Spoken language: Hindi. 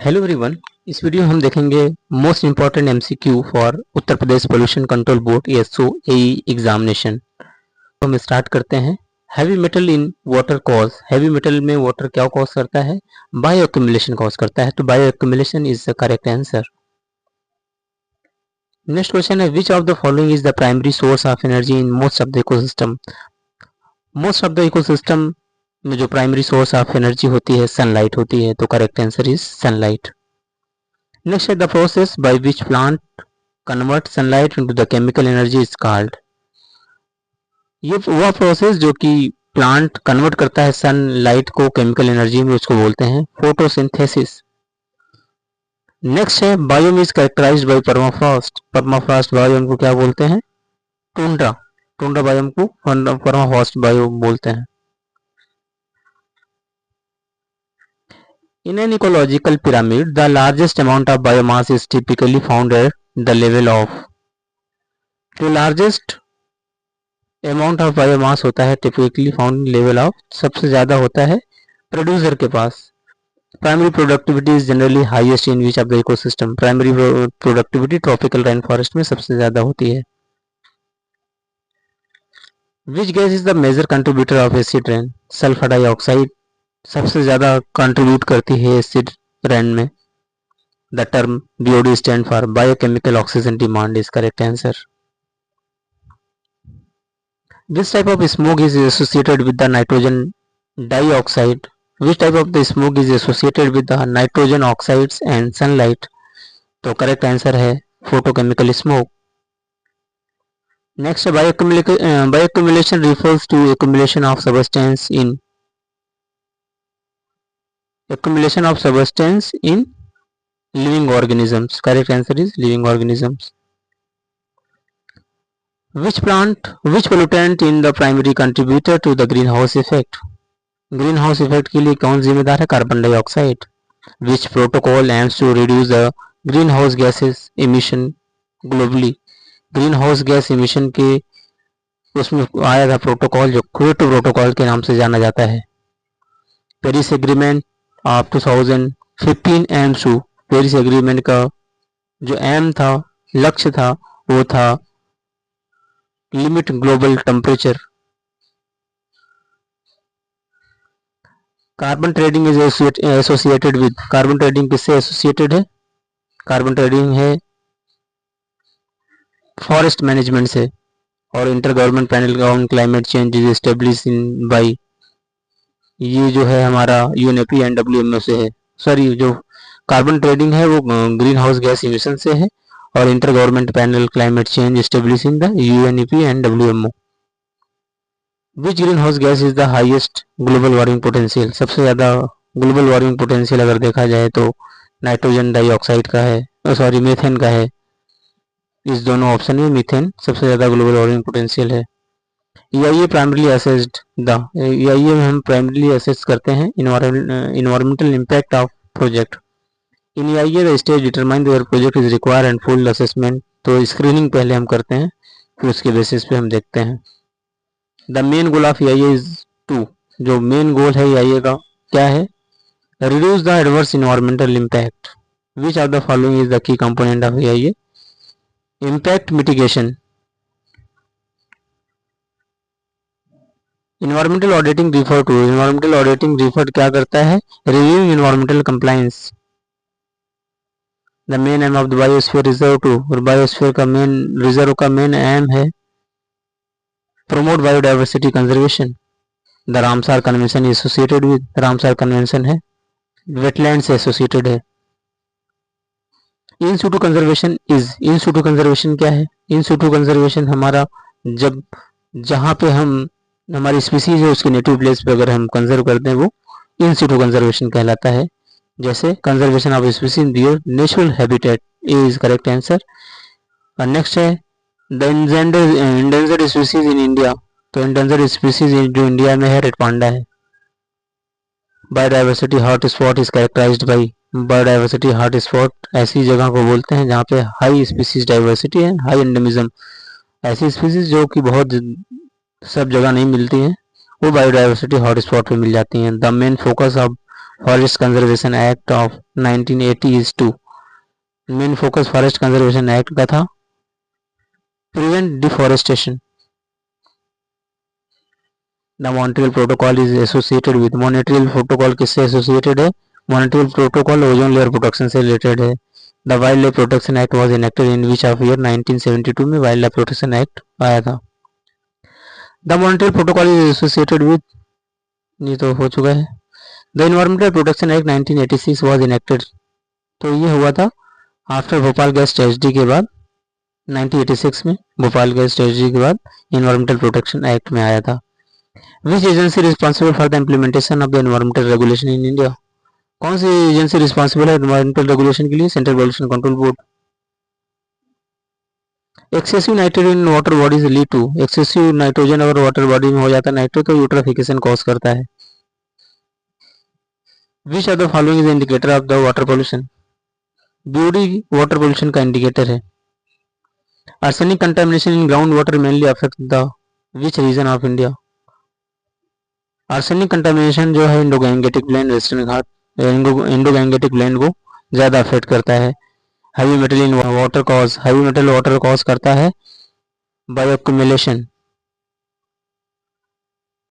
Hello everyone. इस वीडियो में हम देखेंगे most important MCQ for Uttar Pradesh pollution control board SO AE examination. तो हम स्टार्ट करते हैं। Heavy metal in water cause, heavy metal में वाटर क्या कॉज करता है? बायो एक्यूमुलेशन कॉज करता है। तो bioaccumulation is the correct answer. Next question है, which of the following is the primary source of energy in most of the ecosystem? Most of the ecosystem में जो प्राइमरी सोर्स ऑफ एनर्जी होती है सनलाइट होती है। तो correct answer is sunlight. Next is the process by which plant converts sunlight into the chemical energy is called. ये वह प्रोसेस जो कि प्लांट कन्वर्ट करता है सनलाइट को केमिकल एनर्जी में, उसको बोलते हैं फोटोसिंथेसिस। नेक्स्ट है, biome is characterized by permafrost. Permafrost biome को क्या बोलते हैं? टुंड्रा। टुंड्रा बायोम को परमाफ्रॉस्ट बायोम बोलते हैं। In an ecological pyramid, the largest amount of biomass is typically found at the level of. जो largest amount of biomass होता है typically found level of, सबसे ज़्यादा होता है producer के पास। Primary productivity is generally highest in which of the ecosystem? Primary productivity tropical rainforest में सबसे ज़्यादा होती है। Which gas is the major contributor of acid rain? Sulfur dioxide सबसे ज़्यादा कंट्रीब्यूट करती है एसिड रेन में। The term BOD stand for biochemical oxygen demand is correct answer. Which type of smoke is associated with the nitrogen dioxide? Which type of the smoke is associated with the nitrogen oxides and sunlight? तो करेक्ट आंसर है photochemical smoke. Next, bioaccumulation refers to accumulation of substance in accumulation of substance in living organisms. Correct answer is living organisms. Which pollutant in the primary contributor to the greenhouse effect? Greenhouse effect के लिए कौन जिम्मेदार है? Carbon dioxide. Which protocol aims to reduce the greenhouse gases emission globally? greenhouse gas emission के उसमें आया था प्रोटोकॉल जो क्योटो प्रोटोकॉल के नाम से जाना जाता है। Paris agreement of 2015 aims to, Paris agreement का जो एम था, लक्ष्य था, वो था limit global temperature. Carbon trading is associated with, carbon trading किससे एसोसिएटेड है? कार्बन ट्रेडिंग है फॉरेस्ट मैनेजमेंट से। और inter government panel on climate change is establish in by, ये जो है हमारा UNEP एंड WMO से है। सॉरी, जो कार्बन ट्रेडिंग है वो ग्रीन हाउस गैस इमिशन से है, और inter government panel climate change establish in the UNEP and WMO। Which green house gas is the highest global warming potential? सबसे ज़्यादा ग्लोबल वार्मिंग पोटेंशियल अगर देखा जाए तो नाइट्रोजन डाइऑक्साइड का है, सॉरी मीथेन का है। इस दोनों ऑप्शन में मीथेन सबसे ज़्यादा ग्लोबल वार्मिंग पोटेंशियल है। EIA primarily assessed the, EIA में हम प्राइमरली असेस करते हैं environmental impact of project. In EIA the stage determine there project is require and full assessment. तो स्क्रीनिंग पहले हम करते हैं, फिर उसके बेसिस पे हम देखते हैं। The main goal of EIA is to, जो मेन गोल है EIA का क्या है? Reduce the adverse environmental impact. Which of the following is the key component of EIA? Impact mitigation. Environmental auditing refer to, environmental auditing refer क्या करता है? Reviewing environmental compliance. The main aim of the biosphere reserve to, और बायोस्फीयर का मेन रिजर्व का मेन एम है promote biodiversity conservation. The Ramsar convention associated with, Ramsar convention है वेटलैंड से एसोसिएटेड है। In situ conservation is, in situ conservation क्या है? इन सिटू कंजर्वेशन हमारा जब जहाँ पे हम हमारी स्पीसीज है उसके नेटिव प्लेस पे अगर हम कंजर्व करते हैं वो इन सिटू कंजर्वेशन कहलाता है। जैसे conservation of species in their natural habitat is correct answer. और नेक्स्ट है the endangered species in India. तो इंडेंजर्ड स्पीसीज जो इंडिया में है रेड पांडा है। Biodiversity hot spot is characterized by, biodiversity hot spot ऐसी जगह को बोलते हैं जहाँ पे हाई स्पीसीज डाइवर्सिटी है, हाई एंडेमिज्म। ऐसी स्पीसीज जो कि बहुत सब जगह नहीं मिलती हैं, वो बायोडाइवर्सिटी हॉटस्पॉट पे मिल जाती हैं। The main focus of forest conservation act of 1980 is to, main focus forest conservation act का था prevent deforestation. The Montreal protocol is associated with, Montreal protocol किससे एसोसिएटेड है? Montreal protocol ozone layer protection से रिलेटेड है। The wild life protection act was enacted in which of year? 1972 में वाइल्ड लाइफ प्रोटेक्शन एक्ट आया था। The Montreal protocol is associated with, ये तो हो चुका है। The environmental protection act 1986 was enacted, तो ये हुआ था आफ्टर भोपाल गैस ट्रेजेडी के बाद, 1986 में भोपाल गैस ट्रेजेडी के बाद एनवायरमेंटल प्रोटेक्शन एक्ट में आया था। Which agency responsible for the implementation of the environmental regulation in India? कौन सी एजेंसी रिस्पॉन्सिबल है एनवायरमेंटल रेगुलेशन के लिए? Central pollution control board. Excessive nitrogen in water bodies lead to, excessive nitrogen अगर वाटर बॉडी में हो जाता है नाइट्रो तो यूट्रोफिकेशन कॉज करता है। Which of the following is indicator of the water pollution? ब्यूडी वाटर पॉल्यूशन का इंडिकेटर है। Arsenic contamination in ground water mainly affect the which region of India? Arsenic contamination जो है Indo Gangetic plain, western Ghat, Indo Gangetic plain को ज्यादा अफेक्ट करता है। Heavy metal in water cause, heavy metal water cause करता है बाय एक्यूमुलेशन,